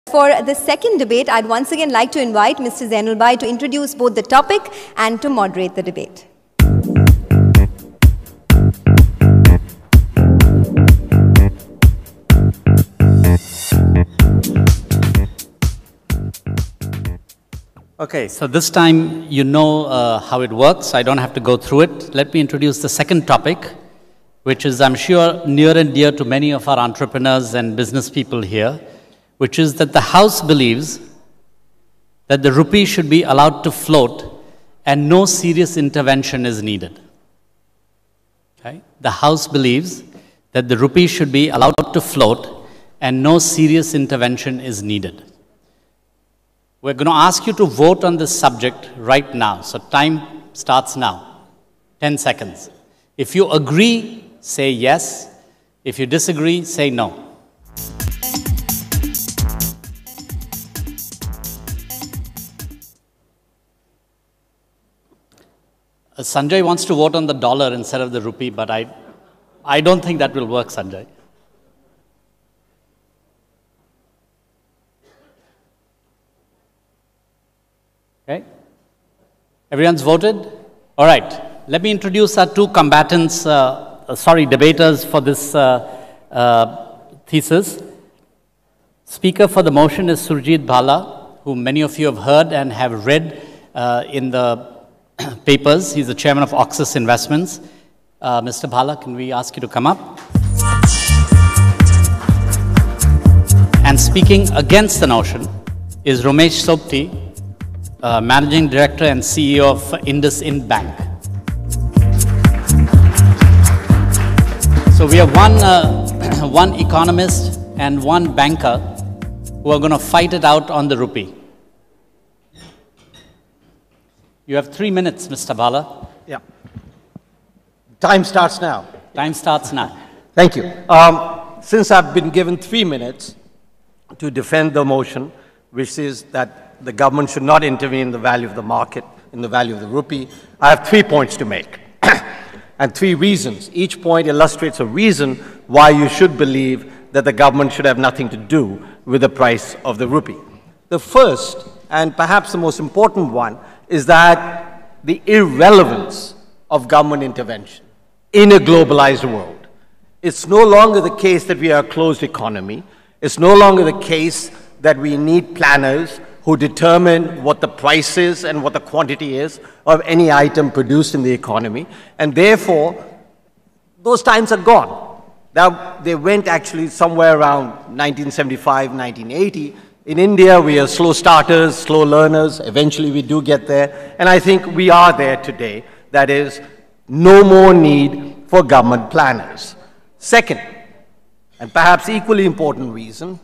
For the second debate, I'd once again like to invite Mr. Zainul Bhai to introduce both the topic and to moderate the debate. Okay, so this time you know how it works. I don't have to go through it. Let me introduce the second topic, which is, I'm sure, near and dear to many of our entrepreneurs and business people here, which is that the House believes that the rupee should be allowed to float and no serious intervention is needed. Okay? The House believes that the rupee should be allowed to float and no serious intervention is needed. We're going to ask you to vote on this subject right now. So time starts now. 10 seconds. If you agree, say yes. If you disagree, say no. Sanjay wants to vote on the dollar instead of the rupee, but I don't think that will work, Sanjay. Okay? Everyone's voted? All right. Let me introduce our two combatants, debaters for this thesis. Speaker for the motion is Surjit Bhalla, whom many of you have heard and have read in the papers. He's the chairman of Oxus Investments. Mr. Bhalla, can we ask you to come up? And speaking against the motion is Romesh Sobti, Managing Director and CEO of IndusInd Bank. So we have one economist and one banker who are going to fight it out on the rupee. You have 3 minutes, Mr. Bhalla. Yeah. Time starts now. Time starts now. Thank you. Since I've been given 3 minutes to defend the motion, which is that the government should not intervene in the value of the market, in the value of the rupee, I have 3 points to make and 3 reasons. Each point illustrates a reason why you should believe that the government should have nothing to do with the price of the rupee. The first, and perhaps the most important one, is that the irrelevance of government intervention in a globalized world. It's no longer the case that we are a closed economy. It's no longer the case that we need planners who determine what the price is and what the quantity is of any item produced in the economy. And therefore, those times are gone. Now, they went actually somewhere around 1975, 1980. In India, we are slow starters, slow learners. Eventually, we do get there. And I think we are there today. That is, no more need for government planners. Second, and perhaps equally important reason,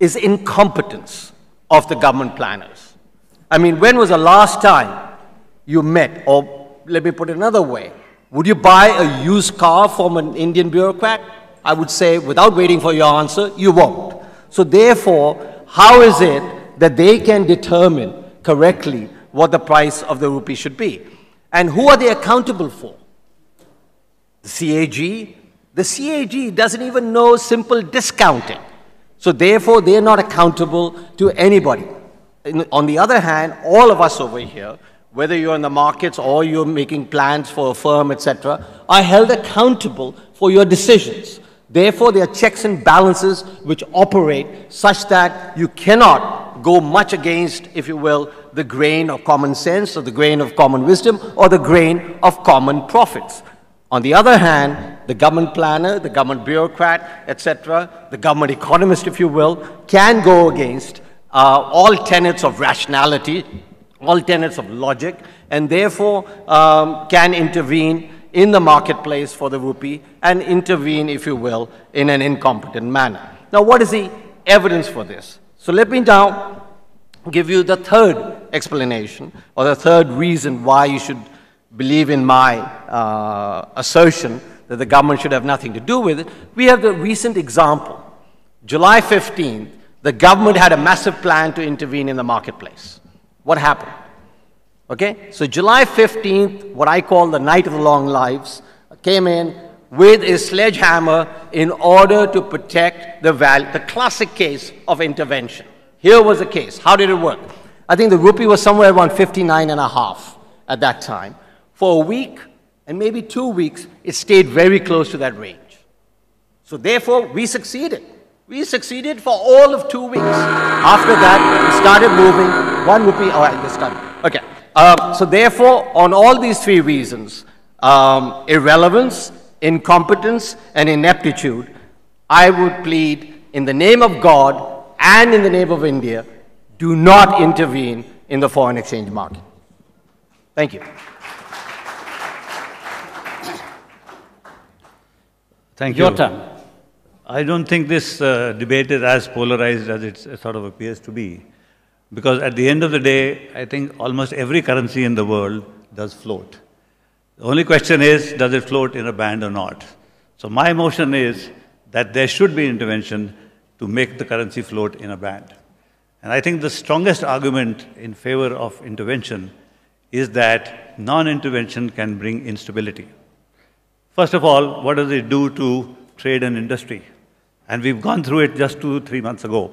is incompetence of the government planners. I mean, when was the last time you met, or let me put it another way, would you buy a used car from an Indian bureaucrat? I would say, without waiting for your answer, you won't. So therefore, how is it that they can determine correctly what the price of the rupee should be? And who are they accountable for? The CAG? The CAG doesn't even know simple discounting. So therefore, they are not accountable to anybody. On the other hand, all of us over here, whether you're in the markets or you're making plans for a firm, etc., are held accountable for your decisions. Therefore, there are checks and balances which operate such that you cannot go much against, if you will, the grain of common sense or the grain of common wisdom or the grain of common profits. On the other hand, the government planner, the government bureaucrat, etc., the government economist, if you will, can go against all tenets of rationality, all tenets of logic, and therefore can intervene in the marketplace for the rupee and intervene, if you will, in an incompetent manner. Now, what is the evidence for this? So let me now give you the third explanation, or the third reason why you should believe in my assertion that the government should have nothing to do with it. We have the recent example. July 15th, the government had a massive plan to intervene in the marketplace. What happened? Okay, so July 15th, what I call the night of the long lives, came in with a sledgehammer in order to protect the classic case of intervention. Here was the case. How did it work? I think the rupee was somewhere around 59.5 at that time. For a week and maybe 2 weeks, it stayed very close to that range. So therefore, we succeeded. We succeeded for all of 2 weeks. After that, we started moving 1 rupee. Oh, I just started. Okay. So therefore, on all these 3 reasons, irrelevance, incompetence, and ineptitude, I would plead in the name of God and in the name of India, do not intervene in the foreign exchange market. Thank you. Thank you. Your turn. I don't think this debate is as polarized as it sort of appears to be. Because at the end of the day, I think almost every currency in the world does float. The only question is, does it float in a band or not? So my motion is that there should be intervention to make the currency float in a band. And I think the strongest argument in favor of intervention is that non-intervention can bring instability. First of all, what does it do to trade and industry? And we've gone through it just 2-3 months ago.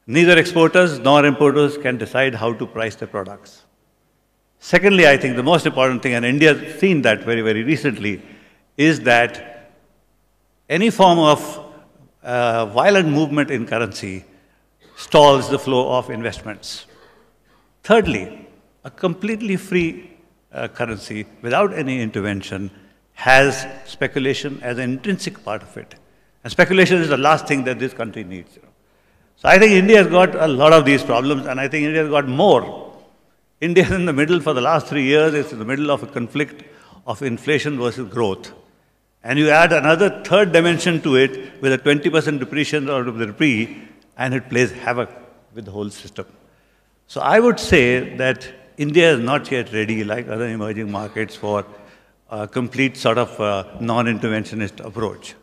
Neither exporters nor importers can decide how to price their products. Secondly, I think the most important thing, and India has seen that very, very recently, is that any form of violent movement in currency stalls the flow of investments. Thirdly, a completely free currency without any intervention has speculation as an intrinsic part of it. And speculation is the last thing that this country needs. So I think India has got a lot of these problems, and I think India has got more. India is in the middle for the last 3 years. It's in the middle of a conflict of inflation versus growth. And you add another third dimension to it with a 20% depreciation out of the rupee, and it plays havoc with the whole system. So I would say that India is not yet ready, like other emerging markets, for a complete sort of non-interventionist approach.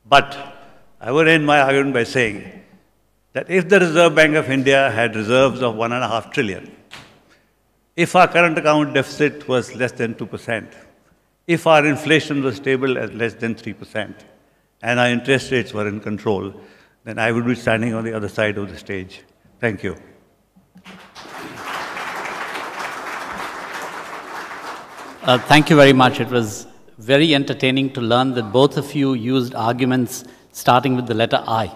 But I would end my argument by saying that if the Reserve Bank of India had reserves of 1.5 trillion, if our current account deficit was less than 2%, if our inflation was stable at less than 3%, and our interest rates were in control, then I would be standing on the other side of the stage. Thank you. Thank you very much. It was very entertaining to learn that both of you used arguments starting with the letter I.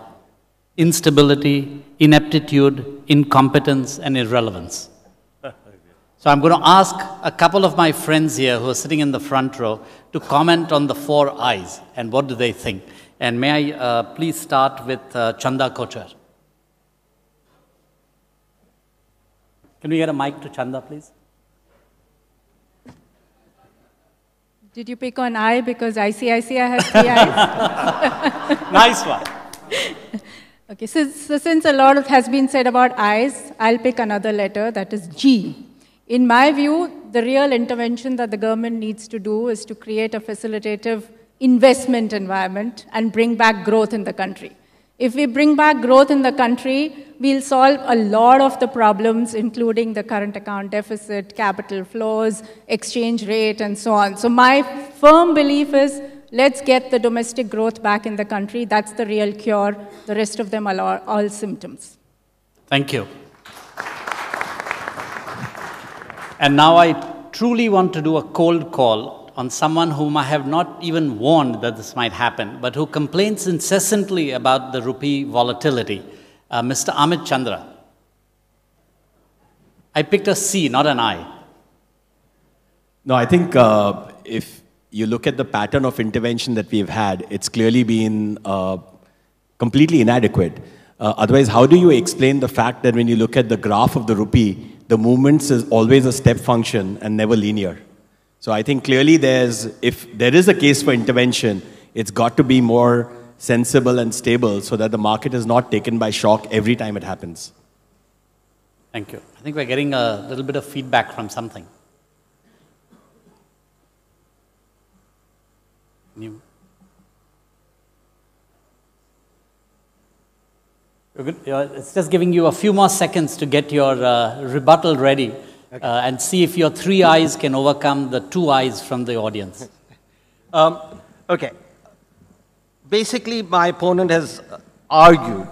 Instability, ineptitude, incompetence, and irrelevance. So I'm going to ask a couple of my friends here who are sitting in the front row to comment on the 4 I's and what do they think. And may I please start with Chanda Kochar. Can we get a mic to Chanda, please? Did you pick on I because ICICI has 3 I's? Nice one. Okay, so since a lot has been said about I's, I'll pick another letter, that is G. In my view, the real intervention that the government needs to do is to create a facilitative investment environment and bring back growth in the country. If we bring back growth in the country, we'll solve a lot of the problems, including the current account deficit, capital flows, exchange rate, and so on. So my firm belief is, let's get the domestic growth back in the country. That's the real cure. The rest of them are all symptoms. Thank you. And now I truly want to do a cold call on someone whom I have not even warned that this might happen, but who complains incessantly about the rupee volatility, Mr. Amit Chandra. I picked a C, not an I. No, I think if you look at the pattern of intervention that we've had, it's clearly been completely inadequate. Otherwise, how do you explain the fact that when you look at the graph of the rupee, the movements is always a step function and never linear? So I think clearly if there is a case for intervention, it's got to be more sensible and stable so that the market is not taken by shock every time it happens. Thank you. I think we're getting a little bit of feedback from something. It's just giving you a few more seconds to get your rebuttal ready. Okay. And see if your 3 I's can overcome the 2 I's from the audience. Okay. Basically, my opponent has argued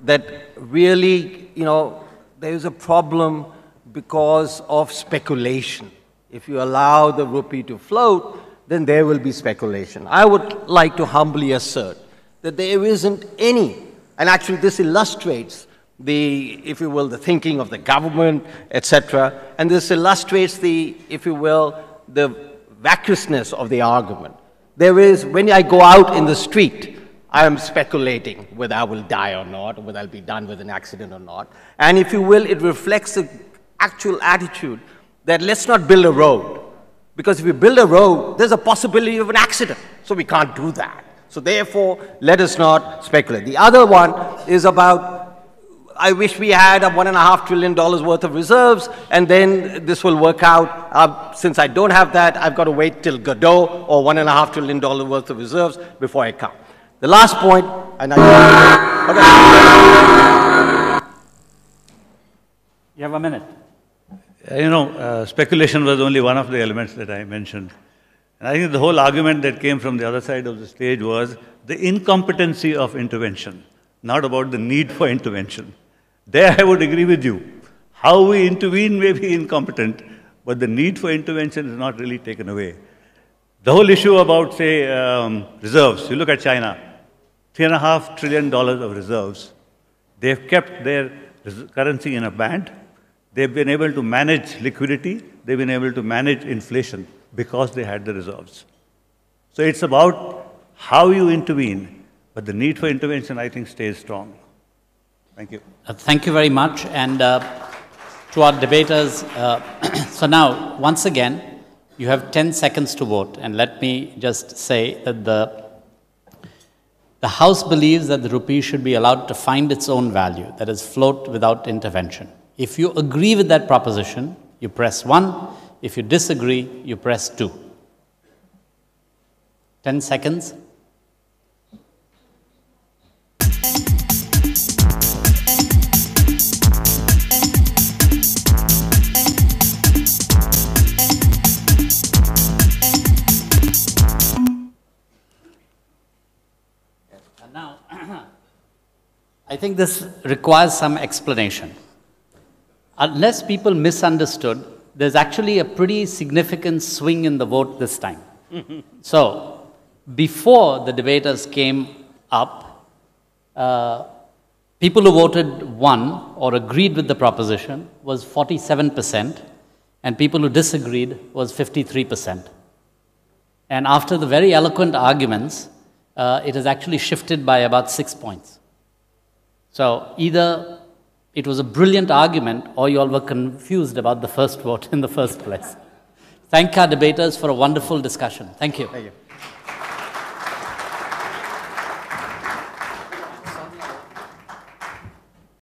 that really, there is a problem because of speculation. If you allow the rupee to float, then there will be speculation. I would like to humbly assert that there isn't any, and actually this illustrates the, if you will, the thinking of the government, etc., and this illustrates the, if you will, the vacuousness of the argument. There is, when I go out in the street, I am speculating whether I will die or not, or whether I'll be done with an accident or not. And if you will, it reflects the actual attitude that let's not build a road. Because if we build a road, there's a possibility of an accident. So we can't do that. So therefore, let us not speculate. The other one is about, I wish we had a $1.5 trillion worth of reserves, and then this will work out. Since I don't have that, I've got to wait till Godot or $1.5 trillion worth of reserves before I come. The last point, and You have a minute. Speculation was only one of the elements that I mentioned. And I think the whole argument that came from the other side of the stage was the incompetency of intervention, not about the need for intervention. There I would agree with you. How we intervene may be incompetent, but the need for intervention is not really taken away. The whole issue about, say, reserves. You look at China, $3.5 trillion of reserves. They've kept their currency in a band. They've been able to manage liquidity. They've been able to manage inflation because they had the reserves. So it's about how you intervene, but the need for intervention, I think, stays strong. Thank you. Thank you very much. And to our debaters, so now, once again, you have 10 seconds to vote. And let me just say that the House believes that the rupee should be allowed to find its own value, that is, float without intervention. If you agree with that proposition, you press 1. If you disagree, you press 2. 10 seconds. And now, I think this requires some explanation. Unless people misunderstood, there's actually a pretty significant swing in the vote this time. So, before the debaters came up, people who voted 1 or agreed with the proposition was 47%, and people who disagreed was 53%. And after the very eloquent arguments, it has actually shifted by about 6 points. So, either it was a brilliant argument, or you all were confused about the first vote in the first place. Thank our debaters for a wonderful discussion. Thank you. Thank you.